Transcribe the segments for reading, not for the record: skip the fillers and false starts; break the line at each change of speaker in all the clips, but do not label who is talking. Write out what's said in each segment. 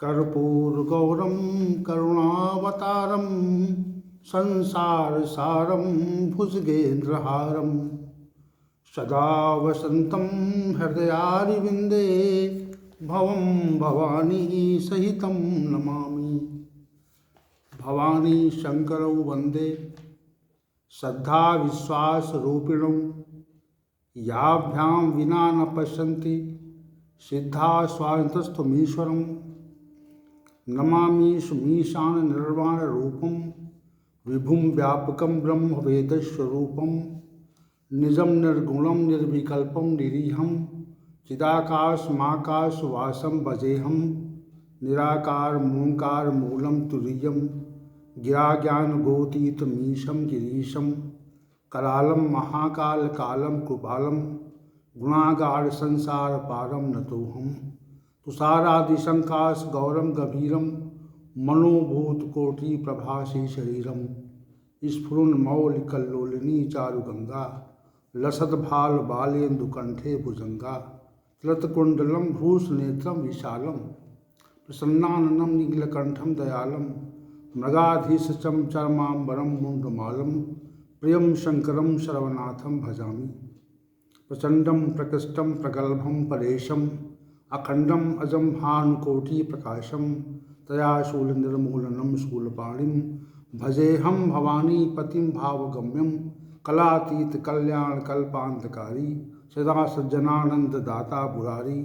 कर्पूरगौरं करुणावतारं संसारसारं भुजगेन्द्रहारं सदा वसन्तं हृदयारविन्दे भवं भवानी सहितं नमामि। भवानी शंकरौ वन्दे श्रद्धा विश्वासरूपिणौ याभ्यां विना न पश्यन्ति सिद्धा स्वान्तस्थमीश्वरम्। नमामि सुमीशान निर्वाण रूपम विभुम व्यापकम ब्रह्म वेदस्वरूपम निजम निर्गुणम निर्विकल्पम निरीहम चिदाकाश माकाश वासम भजेहम निराकार मूंकार मूलम तुरीयम गिरा ज्ञान गोतीत मीशम गिरीशम करालम महाकाल कालम कृपालम गुणागार संसार पारम नतोहम तुषारादिशंकाश गौरम गभीरम मनोभूत कोटि प्रभासी शरीरम स्फुरन मौलिकल्लोलिनी चारुगंगा लसत भाल बालेन्दुकंठे भुजंगा तलतकुंडलम भूषनेत्रम विशालम प्रसन्नाननम नीलकंठम दयालम मृगाधीशचम चरमांबरम मुंडमालम प्रियम शंकरम सर्वनाथम भजामि। प्रचंडम प्रकृष्टम प्रगल्भम परेशम अखंडम अजम भानुकोटि प्रकाशम तया शूल निर्मूलनम शूलपाणिम भजेहम भवानी पतिम भावगम्यम कलातीत कल्याण कल्पांतकारी सदा सज्जनानंद दाता बुरारी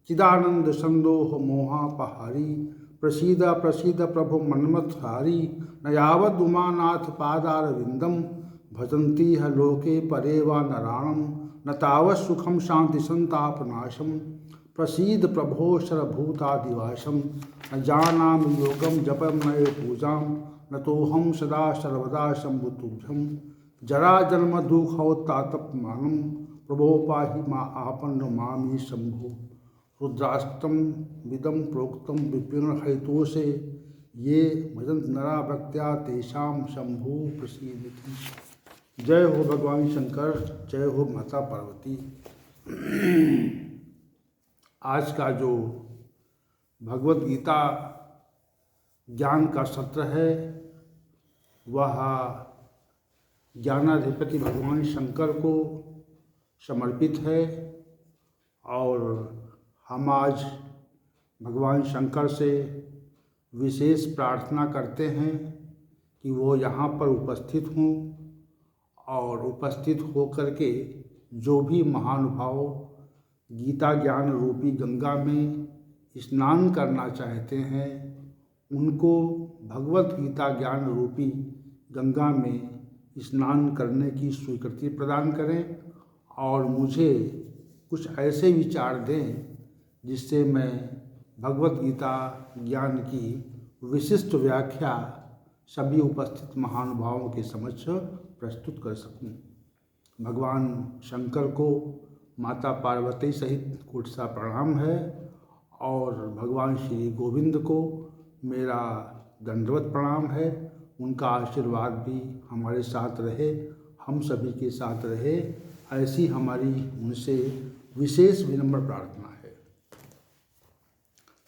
चिदानंद संदोह मोहापहारी प्रसीद प्रसीद प्रभु मन्मथहारी न यावद उमानाथ पादारविंदम भजन्ति ह लोके परे वा नराणम न तावत् सुखम शांति संतापनाशम प्रसीद प्रभो सर्वभूतादिवासम न जानामि योगम जपम नये पूजां न तोहम सदा सर्वदा शंभुतुभ्यम जरा जन्म दुखोत्तातपमानं प्रभो पाहि मा आपन्न नमामि शंभो। रुद्राष्टम विदम प्रोक्तम विपिन हेतोषे ये भजन्त नरा भक्त्या तेषां शंभु प्रसीदति। जय हो भगवान शंकर, जय हो माता पार्वती। आज का जो भगवत गीता ज्ञान का सत्र है वह ज्ञानाधिपति भगवान शंकर को समर्पित है और हम आज भगवान शंकर से विशेष प्रार्थना करते हैं कि वो यहाँ पर उपस्थित हों और उपस्थित होकर के जो भी महानुभाव गीता ज्ञान रूपी गंगा में स्नान करना चाहते हैं उनको भगवत गीता ज्ञान रूपी गंगा में स्नान करने की स्वीकृति प्रदान करें और मुझे कुछ ऐसे विचार दें जिससे मैं भगवत गीता ज्ञान की विशिष्ट व्याख्या सभी उपस्थित महानुभावों के समक्ष प्रस्तुत कर सकूं। भगवान शंकर को माता पार्वती सहित कोटि सा प्रणाम है और भगवान श्री गोविंद को मेरा दंडवत प्रणाम है। उनका आशीर्वाद भी हमारे साथ रहे, हम सभी के साथ रहे, ऐसी हमारी उनसे विशेष विनम्र प्रार्थना है।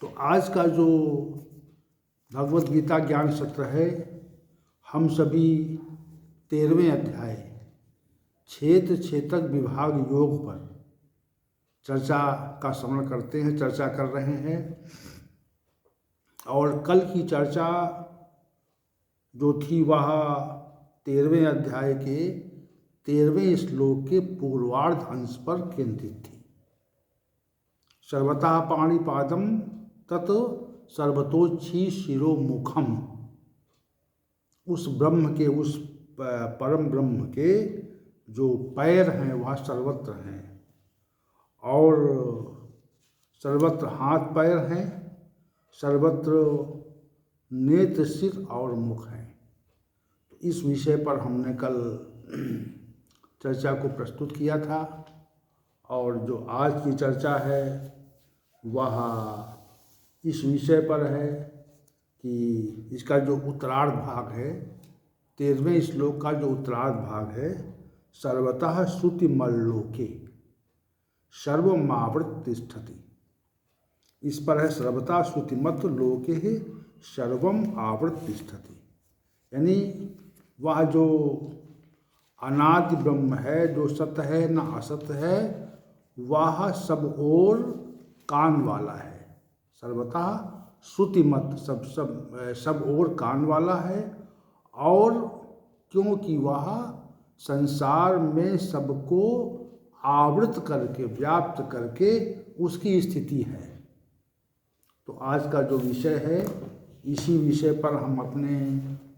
तो आज का जो भगवत गीता ज्ञान सत्र है हम सभी 13वें अध्याय क्षेत्र क्षेत्रक विभाग योग पर चर्चा का श्रवण करते हैं, चर्चा कर रहे हैं। और कल की चर्चा जो थी वह 13वें अध्याय के 13वें श्लोक के पूर्वार्ध अंश पर केंद्रित थी। सर्वतः पाणिपादम तत् सर्वतोच्छी शिरोमुखम, उस ब्रह्म के, उस परम ब्रह्म के जो पैर हैं वह सर्वत्र हैं और सर्वत्र हाथ पैर हैं, सर्वत्र नेत्र सिर और मुख हैं। तो इस विषय पर हमने कल चर्चा को प्रस्तुत किया था और जो आज की चर्चा है वह इस विषय पर है कि इसका जो उत्तरार्ध भाग है 13वें श्लोक का जो उत्तरार्ध भाग है, सर्वतः श्रुतिमल्लोके सर्वमावृत तिष्ठति, इस पर है सर्वथा श्रुतिमत लोके सर्वम आवृत तिष्ठति, यानी वह जो अनादि ब्रह्म है, जो सत्य है न असत्य है, वह सब ओर कान वाला है। सर्वथा श्रुतिमत सब ओर कान वाला है, और क्योंकि वह संसार में सबको आवृत करके, व्याप्त करके उसकी स्थिति है। तो आज का जो विषय है, इसी विषय पर हम अपने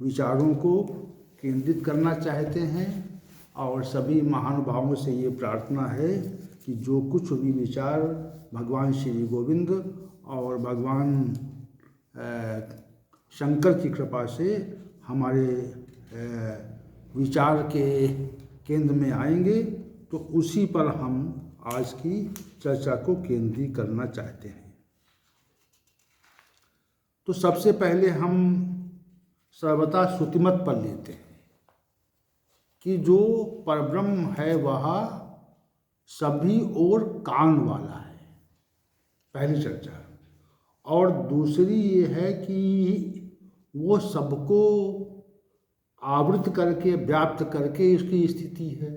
विचारों को केंद्रित करना चाहते हैं, और सभी महानुभावों से ये प्रार्थना है कि जो कुछ भी विचार भगवान श्री गोविंद और भगवान शंकर की कृपा से हमारे विचार के केंद्र में आएंगे, तो उसी पर हम आज की चर्चा को केंद्रित करना चाहते हैं। तो सबसे पहले हम सर्वथा श्रुतिमत पर लेते हैं कि जो परब्रह्म है वह सभी ओर कान वाला है, पहली चर्चा। और दूसरी ये है कि वो सबको आवृत करके, व्याप्त करके इसकी स्थिति है,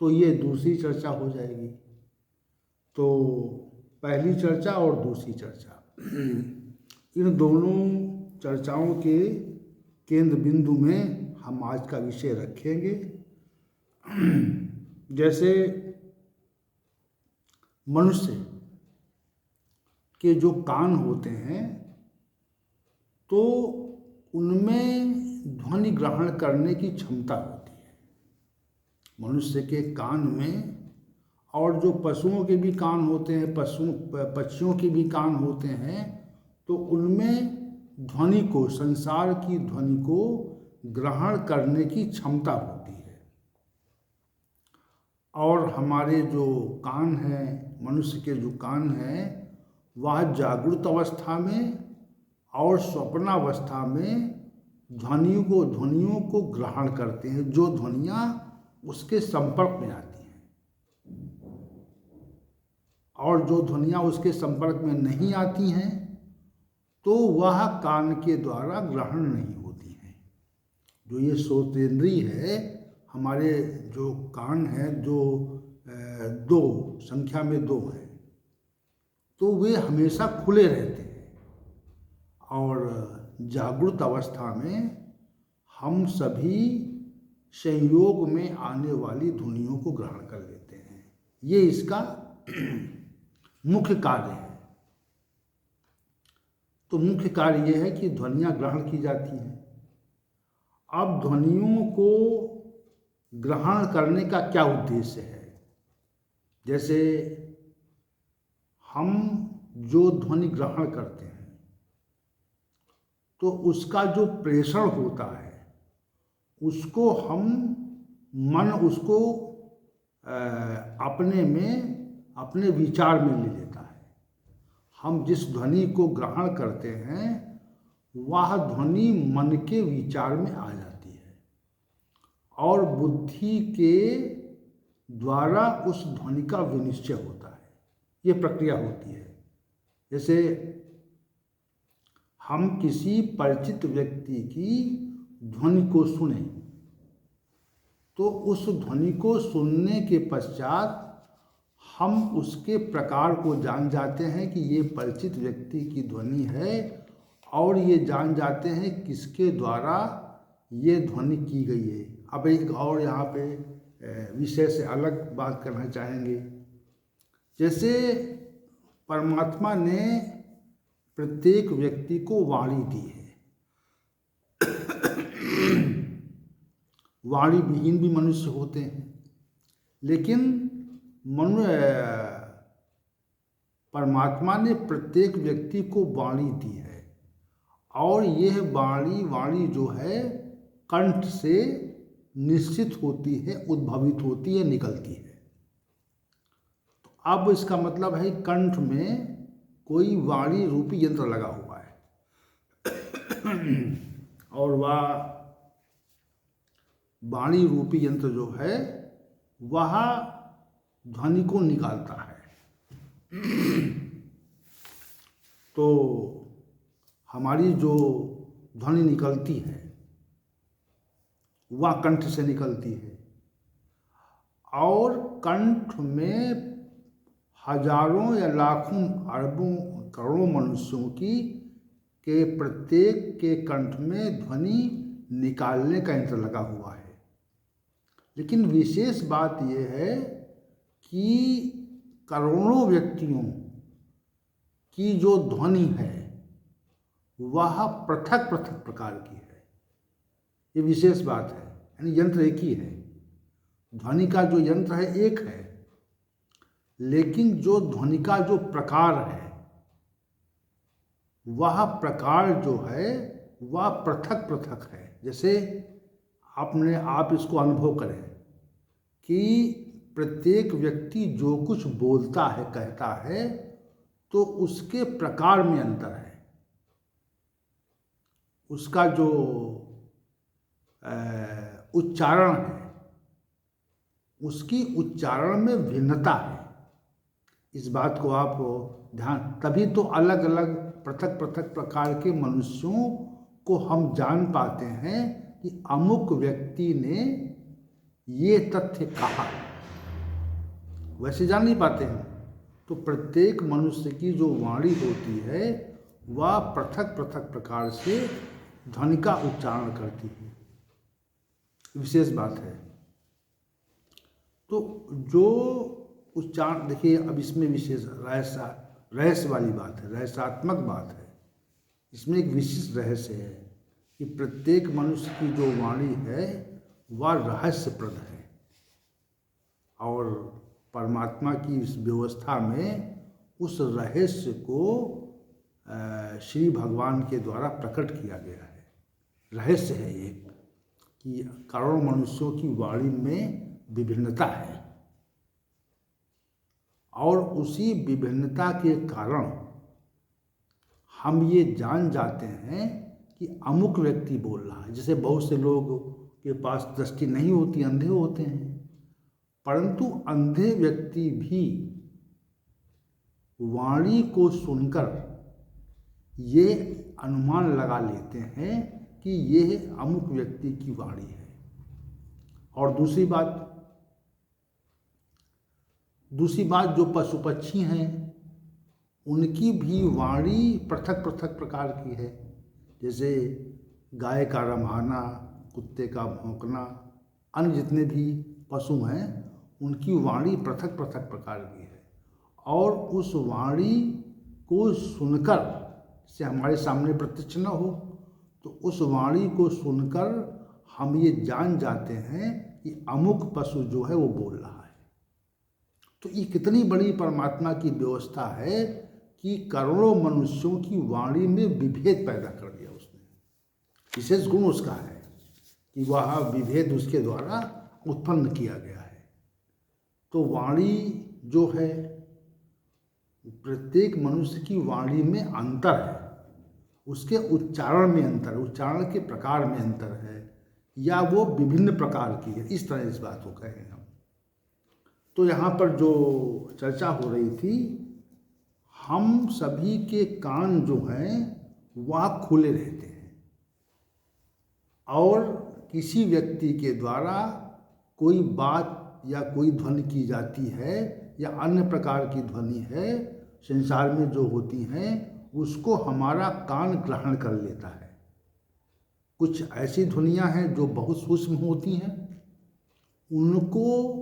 तो ये दूसरी चर्चा हो जाएगी। तो पहली चर्चा और दूसरी चर्चा, इन दोनों चर्चाओं के केंद्र बिंदु में हम आज का विषय रखेंगे। जैसे मनुष्य के जो कान होते हैं, तो उनमें ध्वनि ग्रहण करने की क्षमता होती है मनुष्य के कान में। और जो पशुओं के भी कान होते हैं, पक्षियों के भी कान होते हैं, तो उनमें ध्वनि को, संसार की ध्वनि को ग्रहण करने की क्षमता होती है। और हमारे जो कान हैं, मनुष्य के जो कान हैं, वह जागृत अवस्था में और स्वप्नावस्था में ध्वनियों को ग्रहण करते हैं, जो ध्वनियाँ उसके संपर्क में आती हैं। और जो ध्वनियाँ उसके संपर्क में नहीं आती हैं, तो वह कान के द्वारा ग्रहण नहीं होती हैं। जो ये श्रोतेंद्रिय है, हमारे जो कान हैं, जो दो संख्या में दो हैं, तो वे हमेशा खुले रहते हैं। और जागृत अवस्था में हम सभी संयोग में आने वाली ध्वनियों को ग्रहण कर लेते हैं। ये इसका मुख्य कार्य है। तो मुख्य कार्य ये है कि ध्वनियाँ ग्रहण की जाती हैं। अब ध्वनियों को ग्रहण करने का क्या उद्देश्य है? जैसे हम जो ध्वनि ग्रहण करते हैं, तो उसका जो प्रेषण होता है, उसको हम मन उसको अपने विचार में ले लेता है। हम जिस ध्वनि को ग्रहण करते हैं, वह ध्वनि मन के विचार में आ जाती है, और बुद्धि के द्वारा उस ध्वनि का विनिश्चय होता है। ये प्रक्रिया होती है। जैसे हम किसी परिचित व्यक्ति की ध्वनि को सुने, तो उस ध्वनि को सुनने के पश्चात हम उसके प्रकार को जान जाते हैं कि ये परिचित व्यक्ति की ध्वनि है, और ये जान जाते हैं किसके द्वारा ये ध्वनि की गई है। अब एक और यहाँ पे विषय से अलग बात करना चाहेंगे। जैसे परमात्मा ने प्रत्येक व्यक्ति को वाणी दी है। वाणी विहीन भी मनुष्य होते हैं, लेकिन परमात्मा ने प्रत्येक व्यक्ति को वाणी दी है, और यह वाणी जो है कंठ से निश्चित होती है, उद्भवित होती है, निकलती है। तो अब इसका मतलब है कंठ में कोई वाणी रूपी यंत्र लगा हुआ है, और वह वाणी रूपी यंत्र जो है वह ध्वनि को निकालता है। तो हमारी जो ध्वनि निकलती है वह कंठ से निकलती है, और कंठ में हजारों या लाखों अरबों करोड़ों मनुष्यों के प्रत्येक के कंठ में ध्वनि निकालने का यंत्र लगा हुआ है। लेकिन विशेष बात यह है कि करोड़ों व्यक्तियों की जो ध्वनि है वह पृथक पृथक प्रकार की है। ये विशेष बात है, यानी यंत्र एक ही है, ध्वनि का जो यंत्र है एक है, लेकिन जो ध्वनि का जो प्रकार है वह प्रकार जो है वह पृथक पृथक है। जैसे आप इसको अनुभव करें कि प्रत्येक व्यक्ति जो कुछ बोलता है कहता है तो उसके प्रकार में अंतर है, उसका जो उच्चारण है उसकी उच्चारण में भिन्नता है। इस बात को आप ध्यान, तभी तो अलग अलग पृथक पृथक प्रकार के मनुष्यों को हम जान पाते हैं कि अमुक व्यक्ति ने ये तथ्य कहा, वैसे जान नहीं पाते हैं। तो प्रत्येक मनुष्य की जो वाणी होती है वह पृथक पृथक प्रकार से ध्वनि का उच्चारण करती है, विशेष बात है। तो जो उच्चारण देखिए, अब इसमें विशेष रहस्य वाली बात है, रहस्यात्मक बात है। इसमें एक विशिष्ट रहस्य है कि प्रत्येक मनुष्य की जो वाणी है वह रहस्यप्रद है, और परमात्मा की इस व्यवस्था में उस रहस्य को श्री भगवान के द्वारा प्रकट किया गया है। रहस्य है एक कि करोड़ों मनुष्यों की वाणी में विभिन्नता है, और उसी विभिन्नता के कारण हम ये जान जाते हैं कि अमुक व्यक्ति बोल रहा है। जैसे बहुत से लोग के पास दृष्टि नहीं होती, अंधे होते हैं, परंतु अंधे व्यक्ति भी वाणी को सुनकर ये अनुमान लगा लेते हैं कि यह अमुक व्यक्ति की वाणी है। और दूसरी बात जो पशु पक्षी हैं उनकी भी वाणी पृथक पृथक प्रकार की है। जैसे गाय का रम्हाना, कुत्ते का भौंकना, अन्य जितने भी पशु हैं उनकी वाणी पृथक पृथक प्रकार की है, और उस वाणी को सुनकर, से हमारे सामने प्रत्यक्ष न हो तो उस वाणी को सुनकर हम ये जान जाते हैं कि अमुक पशु जो है वो बोल रहा है। तो ये कितनी बड़ी परमात्मा की व्यवस्था है कि करोड़ों मनुष्यों की वाणी में विभेद पैदा कर दिया उसने। विशेष गुण उसका है कि वह विभेद उसके द्वारा उत्पन्न किया गया है। तो वाणी जो है, प्रत्येक मनुष्य की वाणी में अंतर है, उसके उच्चारण में अंतर, उच्चारण के प्रकार में अंतर है, या वो विभिन्न प्रकार की है। इस तरह इस बात को कहें हम। तो यहाँ पर जो चर्चा हो रही थी, हम सभी के कान जो हैं वह खुले रहते हैं, और किसी व्यक्ति के द्वारा कोई बात या कोई ध्वनि की जाती है या अन्य प्रकार की ध्वनि है संसार में जो होती हैं, उसको हमारा कान ग्रहण कर लेता है। कुछ ऐसी ध्वनियाँ हैं जो बहुत सूक्ष्म होती हैं, उनको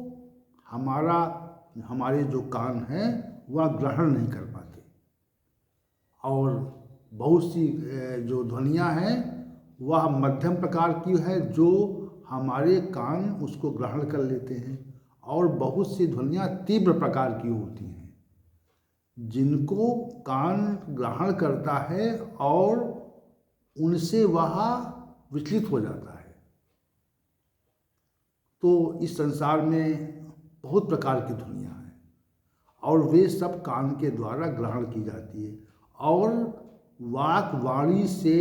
हमारे जो कान हैं वह ग्रहण नहीं कर पाते, और बहुत सी जो ध्वनियाँ हैं वह मध्यम प्रकार की है जो हमारे कान उसको ग्रहण कर लेते हैं, और बहुत सी ध्वनियाँ तीव्र प्रकार की होती हैं जिनको कान ग्रहण करता है और उनसे वह विचलित हो जाता है। तो इस संसार में बहुत प्रकार की ध्वनियाँ हैं, और वे सब कान के द्वारा ग्रहण की जाती है। और वाणी से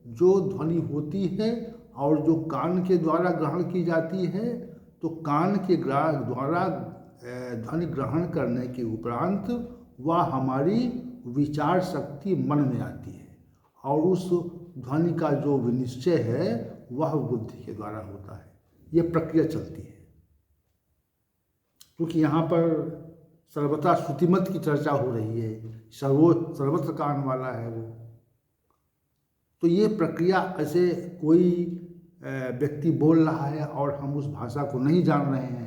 जो ध्वनि होती है और जो कान के द्वारा ग्रहण की जाती है, तो कान के द्वारा ध्वनि ग्रहण करने के उपरांत वह हमारी विचार शक्ति मन में आती है और उस ध्वनि का जो विनिश्चय है वह बुद्धि के द्वारा होता है। ये प्रक्रिया चलती है। क्योंकि यहाँ पर सर्वथा श्रुतिमत की चर्चा हो रही है, सर्वत्र कान वाला है वो, तो ये प्रक्रिया ऐसे कोई व्यक्ति बोल रहा है और हम उस भाषा को नहीं जान रहे हैं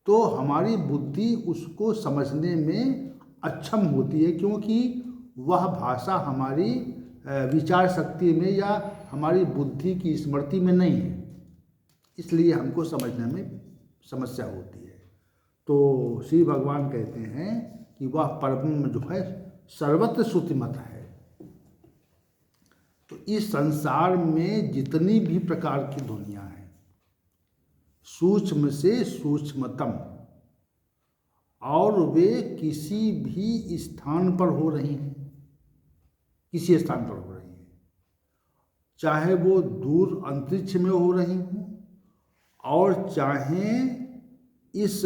तो हमारी बुद्धि उसको समझने में अक्षम होती है, क्योंकि वह भाषा हमारी विचार शक्ति में या हमारी बुद्धि की स्मृति में नहीं है, इसलिए हमको समझने में समस्या होती है। तो श्री भगवान कहते हैं कि वह परब्रह्म जो है सर्वत्र श्रुतिमत है। तो इस संसार में जितनी भी प्रकार की ध्वनियाँ हैं, सूक्ष्म से सूक्ष्मतम, और वे किसी भी स्थान पर हो रही हैं, किसी स्थान पर हो रही हैं, चाहे वो दूर अंतरिक्ष में हो रही हों और चाहे इस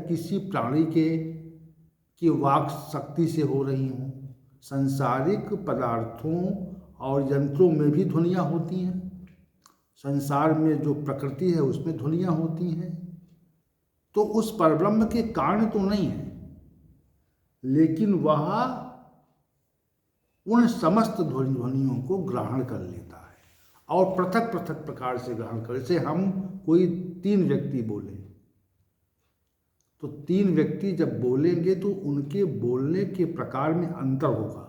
किसी प्राणी की वाक शक्ति से हो रही हों। सांसारिक पदार्थों और यंत्रों में भी ध्वनियाँ होती हैं, संसार में जो प्रकृति है उसमें ध्वनियाँ होती हैं। तो उस परब्रह्म के कारण तो नहीं है, लेकिन वह उन समस्त ध्वनियों को ग्रहण कर लेता है और पृथक पृथक प्रकार से ग्रहण कर। जैसे हम कोई 3 व्यक्ति बोले तो 3 व्यक्ति जब बोलेंगे तो उनके बोलने के प्रकार में अंतर होगा,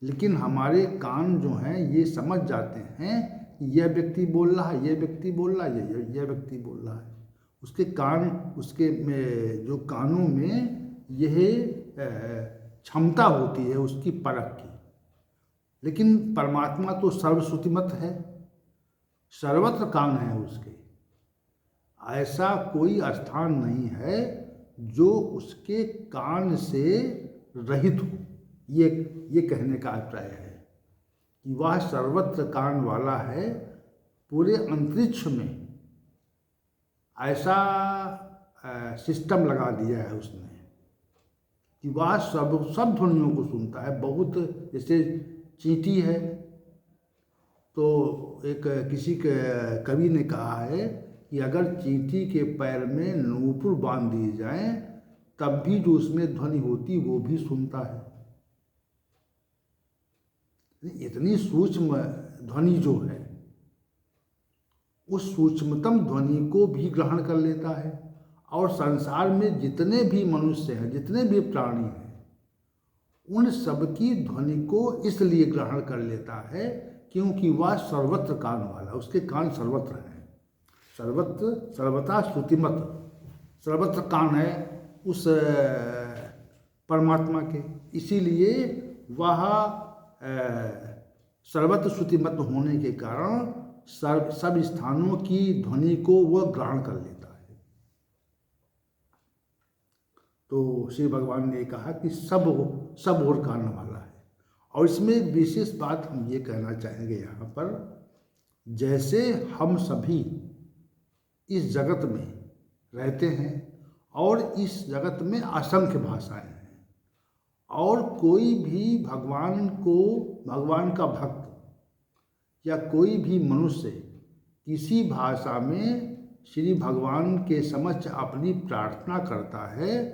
लेकिन हमारे कान जो हैं ये समझ जाते हैं कि यह व्यक्ति बोल रहा है, यह व्यक्ति बोल रहा है, यह व्यक्ति बोल रहा है। उसके कान, उसके में जो कानों में यह क्षमता होती है उसकी परख की। लेकिन परमात्मा तो सर्वश्रुतिमत है, सर्वत्र कान है उसके। ऐसा कोई स्थान नहीं है जो उसके कान से रहित हो। ये कहने का अभिप्राय है कि वह सर्वत्र कान वाला है। पूरे अंतरिक्ष में ऐसा सिस्टम लगा दिया है उसने कि वह सब ध्वनियों को सुनता है। बहुत, जैसे चींटी है तो एक किसी कवि ने कहा है कि अगर चींटी के पैर में नूपुर बांध दिए जाएं तब भी जो उसमें ध्वनि होती वो भी सुनता है। इतनी सूक्ष्म ध्वनि जो है उस सूक्ष्मतम ध्वनि को भी ग्रहण कर लेता है। और संसार में जितने भी मनुष्य हैं, जितने भी प्राणी हैं, उन सबकी ध्वनि को इसलिए ग्रहण कर लेता है क्योंकि वह सर्वत्र कान वाला, उसके कान सर्वत्र हैं। सर्वत्र, सर्वथा श्रुतिमत, सर्वत्र कान है उस परमात्मा के, इसीलिए वह सर्वत्र श्रुतिमत होने के कारण सब स्थानों की ध्वनि को वह ग्रहण कर लेता है। तो श्री भगवान ने कहा कि सब ओर कान वाला है। और इसमें एक विशेष बात हम ये कहना चाहेंगे यहाँ पर, जैसे हम सभी इस जगत में रहते हैं और इस जगत में असंख्य भाषाएं हैं, और कोई भी भगवान का भक्त या कोई भी मनुष्य किसी भाषा में श्री भगवान के समक्ष अपनी प्रार्थना करता है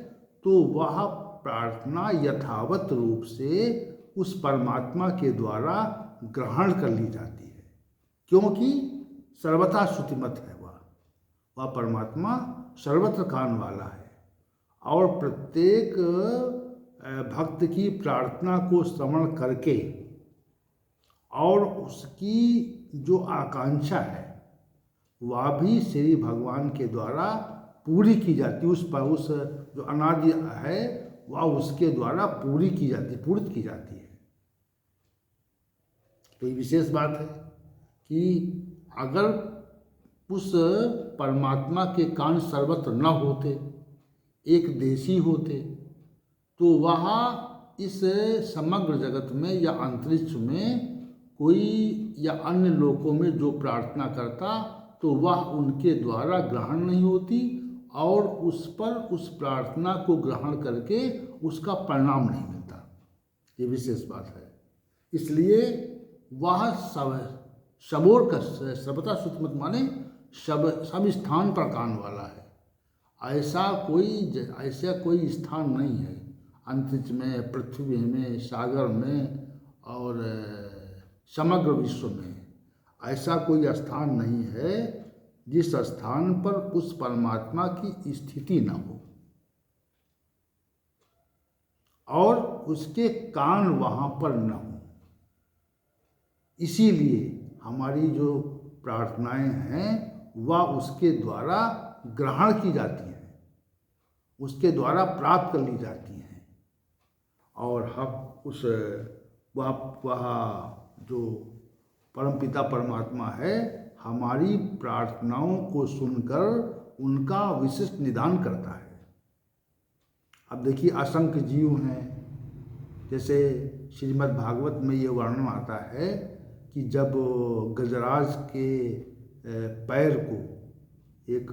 तो वह प्रार्थना यथावत रूप से उस परमात्मा के द्वारा ग्रहण कर ली जाती है, क्योंकि सर्वथा श्रुतिमत है। वह परमात्मा सर्वत्र कान वाला है और प्रत्येक भक्त की प्रार्थना को श्रवण करके और उसकी जो आकांक्षा है वह भी श्री भगवान के द्वारा पूरी की जाती है। उस जो अनादि है वह उसके द्वारा पूरित की जाती है। तो ये विशेष बात है कि अगर उस परमात्मा के कान सर्वत्र न होते, एक देशी होते, तो वह इस समग्र जगत में या अंतरिक्ष में कोई या अन्य लोकों में जो प्रार्थना करता तो वह उनके द्वारा ग्रहण नहीं होती और उस पर उस प्रार्थना को ग्रहण करके उसका परिणाम नहीं मिलता। ये विशेष बात है। इसलिए वह सबोर का सर्वथा सुतमत माने सब स्थान पर कान वाला है। ऐसा कोई स्थान नहीं है अंतरिक्ष में, पृथ्वी में, सागर में और समग्र विश्व में ऐसा कोई स्थान नहीं है जिस स्थान पर उस परमात्मा की स्थिति न हो और उसके कान वहाँ पर न हो। इसीलिए हमारी जो प्रार्थनाएं हैं वह उसके द्वारा ग्रहण की जाती हैं, उसके द्वारा प्राप्त कर ली जाती हैं और हम उस वह जो परमपिता परमात्मा है हमारी प्रार्थनाओं को सुनकर उनका विशिष्ट निदान करता है। अब देखिए असंख्य जीव हैं, जैसे श्रीमद् भागवत में ये वर्णन आता है कि जब गजराज के पैर को एक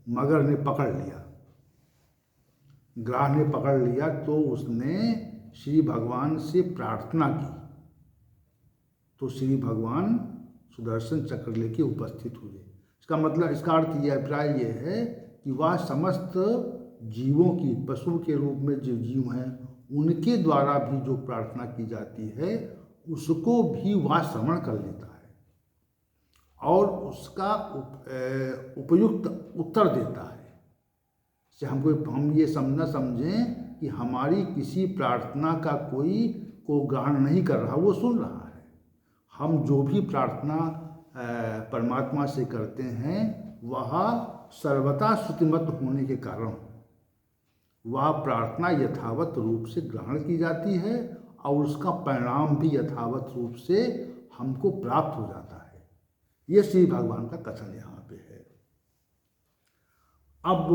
मगर ने पकड़ लिया, ग्राह ने पकड़ लिया, तो उसने श्री भगवान से प्रार्थना की तो श्री भगवान सुदर्शन चक्र लेके उपस्थित हुए। इसका मतलब, इसका अर्थ यह अभिप्राय ये है कि वह समस्त जीवों की, पशु के रूप में जो जीव हैं उनके द्वारा भी जो प्रार्थना की जाती है उसको भी वह श्रवण कर लेता है और उसका उपयुक्त उत्तर देता है। से हम ये समझना समझें कि हमारी किसी प्रार्थना का कोई को ग्रहण नहीं कर रहा, वो सुन रहा है। हम जो भी प्रार्थना परमात्मा से करते हैं वह सर्वथा श्रुतिमत होने के कारण वह प्रार्थना यथावत रूप से ग्रहण की जाती है और उसका परिणाम भी यथावत रूप से हमको प्राप्त हो जाता है। ये श्री भगवान का कथन यहाँ पे है। अब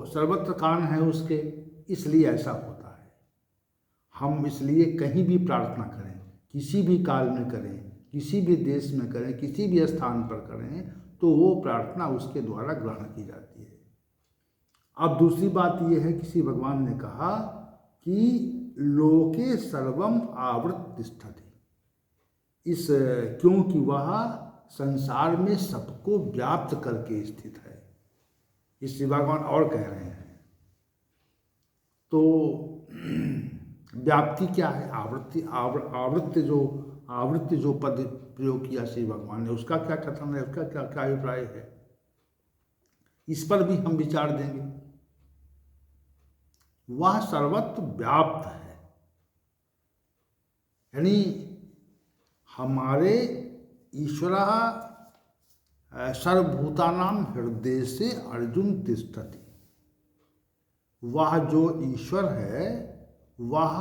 सर्वत्र कान है उसके, इसलिए ऐसा होता है। हम इसलिए कहीं भी प्रार्थना करें, किसी भी काल में करें, किसी भी देश में करें, किसी भी स्थान पर करें, तो वो प्रार्थना उसके द्वारा ग्रहण की जाती है। अब दूसरी बात यह है कि श्री भगवान ने कहा कि लोके सर्वम आवृत तिष्ठति, क्योंकि वह संसार में सबको व्याप्त करके स्थित है। इस श्री भगवान और कह रहे हैं। तो व्याप्ति क्या है? आवृत्ति जो पद प्रयोग किया श्री भगवान ने, उसका क्या कथन है, उसका क्या क्या अभिप्राय है, इस पर भी हम विचार देंगे। वह सर्वत्र व्याप्त है, यानी हमारे ईश्वर सर्वभूतानां हृदय से अर्जुन तिष्ठति। वह जो ईश्वर है वह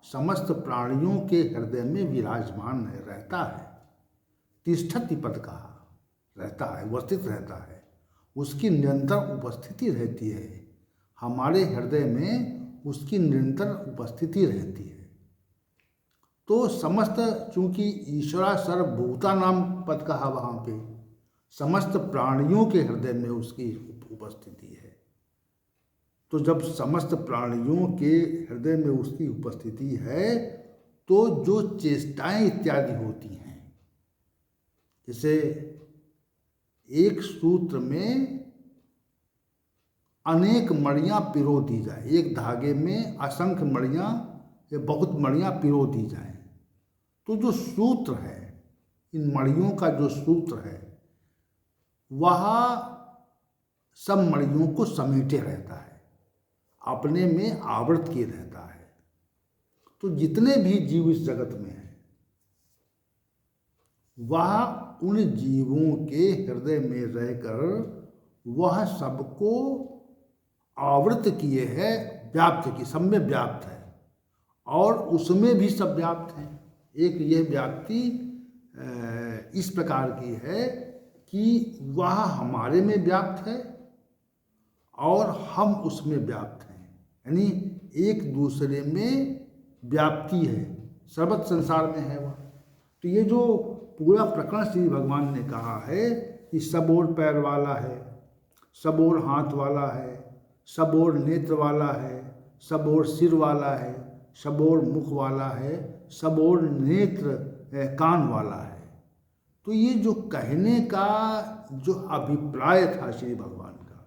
समस्त प्राणियों के हृदय में विराजमान है, रहता है। तिष्ठति पद कहा, रहता है, उपस्थित रहता है, उसकी निरंतर उपस्थिति रहती है। हमारे हृदय में उसकी निरंतर उपस्थिति रहती है। तो समस्त, चूंकि ईश्वरा सर्वभूतानां पद कहा वहाँ पे, समस्त प्राणियों के हृदय में उसकी उपस्थिति है। तो जब समस्त प्राणियों के हृदय में उसकी उपस्थिति है तो जो चेष्टाएं इत्यादि होती हैं, जैसे एक सूत्र में अनेक मणियाँ पिरो दी जाए, एक धागे में असंख्य मणियाँ या बहुत मणियाँ पिरो दी जाए, तो जो सूत्र है, इन मणियों का जो सूत्र है वह सब मणियों को समेटे रहता है, अपने में आवृत किए रहता है। तो जितने भी जीव इस जगत में हैं वह उन जीवों के हृदय में रहकर वह सबको आवृत किए है, व्याप्त की, सब में व्याप्त है और उसमें भी सब व्याप्त हैं। एक यह व्याप्ति इस प्रकार की है कि वह हमारे में व्याप्त है और हम उसमें व्याप्त हैं, यानी एक दूसरे में व्याप्ति है, सर्वत्र संसार में है वह। तो ये जो पूरा प्रकरण श्री भगवान ने कहा है कि सब ओर पैर वाला है, सब ओर हाथ वाला है, सब ओर नेत्र वाला है, सब ओर सिर वाला है, सब ओर मुख वाला है, सब ओर नेत्र कान वाला है। तो ये जो कहने का जो अभिप्राय था श्री भगवान का,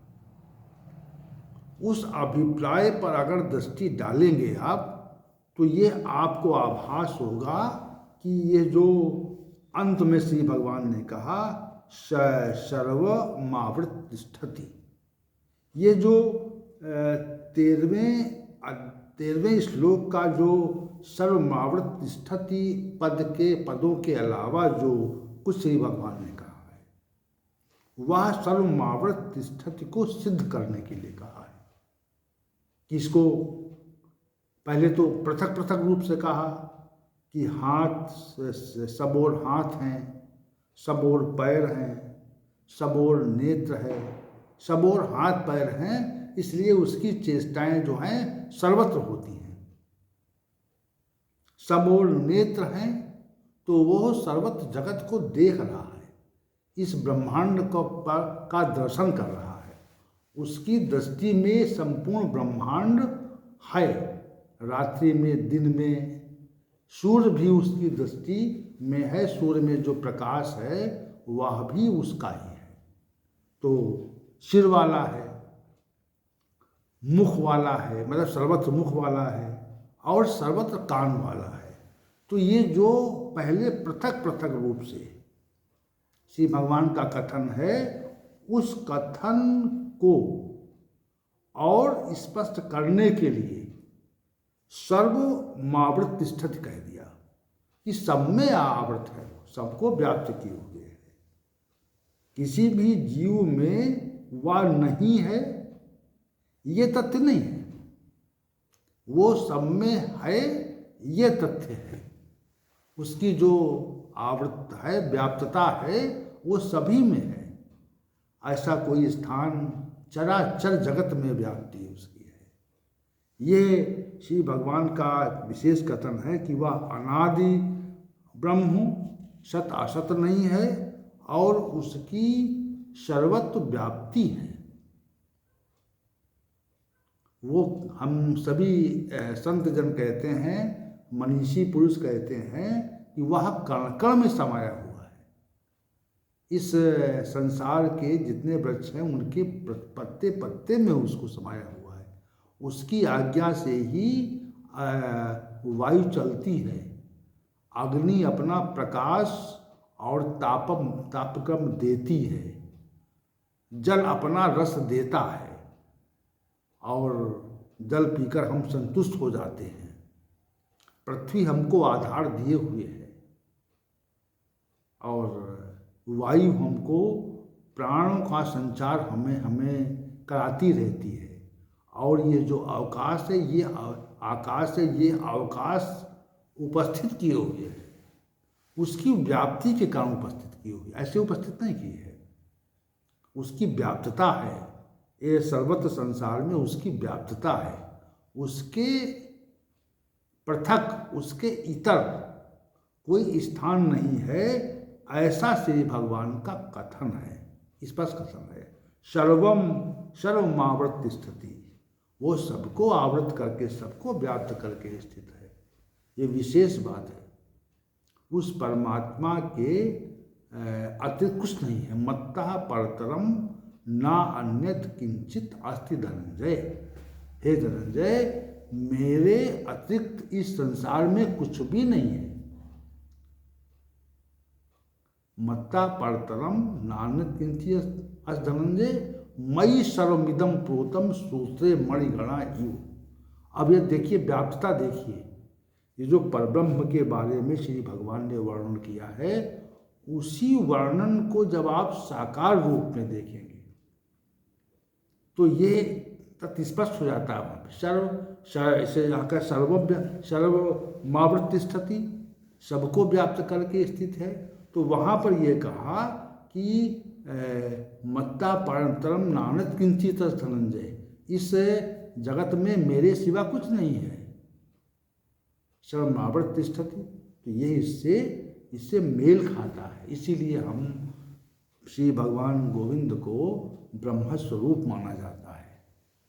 उस अभिप्राय पर अगर दृष्टि डालेंगे आप, तो ये आपको आभास होगा कि ये जो अंत में श्री भगवान ने कहा सर्वमावृत तिष्ठति, ये जो 13वें श्लोक का जो सर्वमावृत तिष्ठति पदों के अलावा जो कुछ श्री भगवान ने कहा है, वह सर्वमावृत तिष्ठति को सिद्ध करने के लिए कहा है। किसको? पहले तो पृथक पृथक रूप से कहा कि हाथ, सब ओर हाथ हैं, सब ओर पैर हैं, सब ओर नेत्र है, सब ओर हाथ पैर हैं, इसलिए उसकी चेष्टाएं जो हैं सर्वत्र होती हैं। सब ओर नेत्र हैं तो वो सर्वत्र जगत को देख रहा है, इस ब्रह्मांड का दर्शन कर रहा है। उसकी दृष्टि में संपूर्ण ब्रह्मांड है, रात्रि में, दिन में। सूर्य भी उसकी दृष्टि में है, सूर्य में जो प्रकाश है वह भी उसका ही है। तो सिर वाला है, मुख वाला है, मतलब सर्वत्र मुख वाला है, और सर्वत्र कान वाला है। तो ये जो पहले पृथक पृथक रूप से श्री भगवान का कथन है, उस कथन को और स्पष्ट करने के लिए सर्वमावृत तिष्ठति कह दिया कि सब में आवृत है, सबको व्याप्त किए हुए है। किसी भी जीव में वह नहीं है ये तथ्य नहीं है, वो सब में है ये तथ्य है। उसकी जो आवृत है, व्याप्तता है, वो सभी में है। ऐसा कोई स्थान चराचर जगत में व्याप्ति उसकी है। ये श्री भगवान का विशेष कथन है कि वह अनादि ब्रह्म सत असत नहीं है और उसकी सर्वत्र व्याप्ति है। वो हम सभी संत जन कहते हैं, मनीषी पुरुष कहते हैं कि वह कण कण में समाया हुआ है। इस संसार के जितने वृक्ष हैं उनके पत्ते पत्ते में उसको समाया हुआ है। उसकी आज्ञा से ही वायु चलती है, अग्नि अपना प्रकाश और तापक्रम देती है, जल अपना रस देता है और जल पीकर हम संतुष्ट हो जाते हैं। पृथ्वी हमको आधार दिए हुए है और वायु हमको प्राणों का संचार हमें कराती रहती है। और ये जो अवकाश है, ये आकाश है, ये अवकाश उपस्थित किए हुए है, उसकी व्याप्ति के कारण उपस्थित की हुई, ऐसे उपस्थित नहीं की है। उसकी व्याप्तता है, ये सर्वत्र संसार में उसकी व्याप्तता है। उसके पृथक, उसके इतर कोई स्थान नहीं है, ऐसा श्री भगवान का कथन है, स्पष्ट कथन है। सर्वमावृत तिष्ठति, वो सबको आवृत करके, सबको व्याप्त करके स्थित है। ये विशेष बात है। उस परमात्मा के अतिरिक्त कुछ नहीं है। मत्तः परतरम ना अन्यत किंचित अस्ति धनंजय। हे धनंजय, मेरे अतिरिक्त इस संसार में कुछ भी नहीं है। मत्ता परतरम नान्यत किंचित अस्ति धनंजय मयि सर्वमिदं प्रोतम सूत्रे मणिगणा इव। अब ये देखिए, व्याप्तता देखिए, ये जो परब्रह्म के बारे में श्री भगवान ने वर्णन किया है, उसी वर्णन को जब आप साकार रूप में देखेंगे तो ये तथ्य स्पष्ट हो जाता है। सर्वमावृत तिष्ठति, सबको व्याप्त करके स्थित है। तो वहाँ पर ये कहा कि मत्ता परतरम नान्यत किंचित धनंजय, इस जगत में मेरे सिवा कुछ नहीं है। सर्वमावृत तिष्ठति, तो ये इससे मेल खाता है। इसीलिए हम श्री भगवान गोविंद को ब्रह्म स्वरूप माना जाता